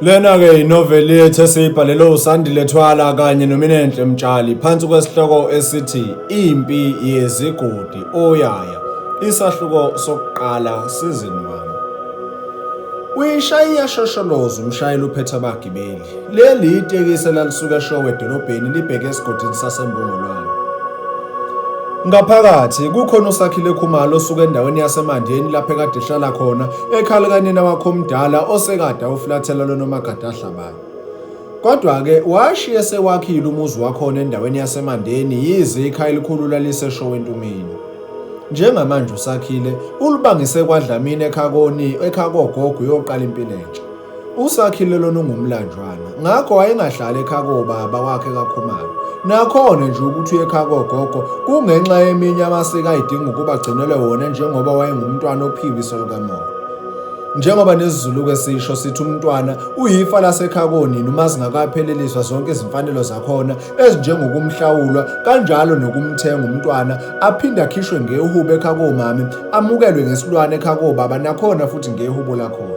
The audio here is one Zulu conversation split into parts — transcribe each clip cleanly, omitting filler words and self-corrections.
Lena-ke inoveli yethu esiyibhalelwe uSandile Thwala kanye noMinenhle Mtshali phansi kwesihloko esithi Impi Yezigodi Oyaya, isahluko sokuqala season 1. Uyishaya shosholoza umshayeli uphethe abagibeli. Leli itekisi lalisuka eShowe edolobheni libheke esigodini saseMbongolwane. Ngaphakathi kukhona uSakhile Khumalo osuka endaweni yaseMandeni lapho ekade ehlala khona ekhala kanina wakhe omdala osekade awuflathela loNomagada Hlabane. Kodwa-ke washiya sewakhile umuzi wakhona endaweni yaseMandeni yize ikhaya elikhulu laliseShowe Entumeni. Njengamanje uSakhile ulibangise kwaDlamini ekhaya kogogo uyoqala impilo entsha. uSakhile lona ungumlanjwana, ngakho wayengahlali ekhaya kobaba wakhe kaKhumalo. Nakhona nje ukuthi uye ekhaya kogogo kungenxa yeminye amasiko ayidinga ukuba agcinelwe wona njengoba wayengumntwana ophiwiswa lukamoya. Njengoba nesizulu-ke sisho sithi umntwana uyifa lasekhaya konina uma zingakapheleliswa zonke izimfanelo zakhona ezinjengokumhlawulwa kanjalo nokumthenga umntwana aphinde akhishwe ngehubo ekhaya komami amukelwe ngesilwane ekhaya kobaba nakhona futhi ngehubo lakhona.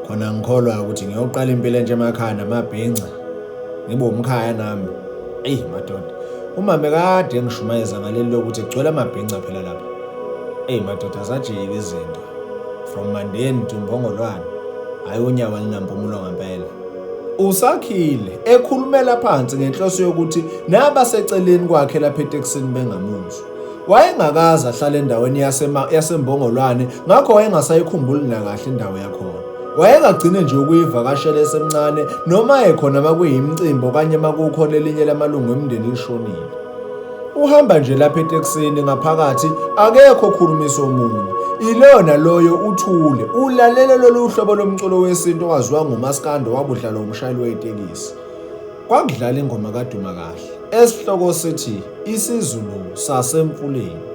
Khona ngikholwa ukuthi ngiyoqala impilo entsha emakhaya namabhinca ngibe umkhaya nami. Madoda, umama kade ngishumayeza ngaleli lokuthi kugcwele amabhinca phela lapha. Madoda, azajike izinto from Mandeni to Mbongolwane, hayi unyawo linampumulo ngempela. uSakhile ekhulumela phansi ngenhloso yokuthi nabaseceleni kwakhe lapha etekisini bengamuzwa. Wayengakazi ahlale endaweni yaseMbongolwane, ngakho wayengasayikhumbuli nakahle indawo yakhona. Wayengagcine nje ukuyivakashela esemncane noma ekhona makuyimicimbi okanye makukhona elinye lamalungu emndeni lishonile. Uhamba nje lapha etekisini ngaphakathi akekho okhulumisa omunye. Ilona loyo uthule ulalele lolu hlobo lomculo wesintu owaziwa nguMaskando wabudlala umshayeli wetekisi. Kwakudlala ingoma kaDuma Kahle esihloko sithi Isizulu Sasemfuleni.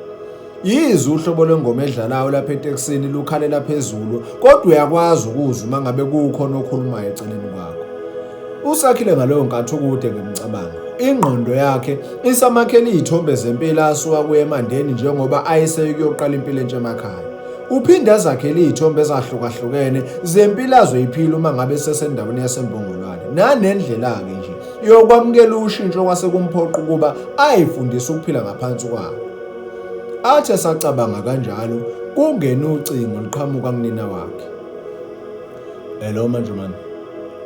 Yize uhlobo lwengoma edlalayo lapha etekisini lukhalela phezulu, kodwa uyakwazi ukuzwa uma ngabe kukhona okhulumayo eceleni kwakho. uSakhile ngaloyo nkathi ukude ngemcabango. Ingqondo yakhe isamakhela izithombe zempilo asuka kuye eMandeni njengoba ayesekuyoqala impilo entsha emakhaya. Uphinde azakhele izithombe ezahlukahlukene zempilo azoyiphila uma ngabe sesendaweni yaseMbongolwane. Nanendlela-ke nje yokwamukela ushintsho kwase kumphoqa ukuba ayifundise ukuphila ngaphansi kwalo. Athe sacabanga kanjalo kungena ucingo liqhamuka kunina wakhe. Hello Manjumane.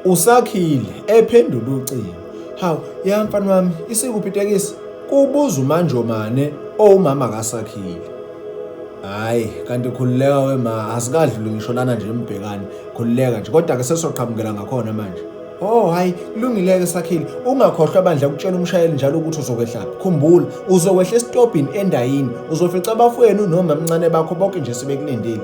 uSakhile ephendula ucingo. Hawu, mfana wami, isikuphi itekisi? Kubuza uManjomane owumama kaSakhile. Kanti khululeka wema, asikadluli ngisho lana nje embhekane. Khululeka nje, kodwa-ke sesoqhamukela ngakhona manje. Kulungile-ke Sakhile, ungakhohlwa bandla ukutshela umshayeli njalo ukuthi uzokwehlaphi. Khumbula, uzokwehla esitobhini endayini, uzofica abafowenu noma mncane bakho bonke nje sebekulindile.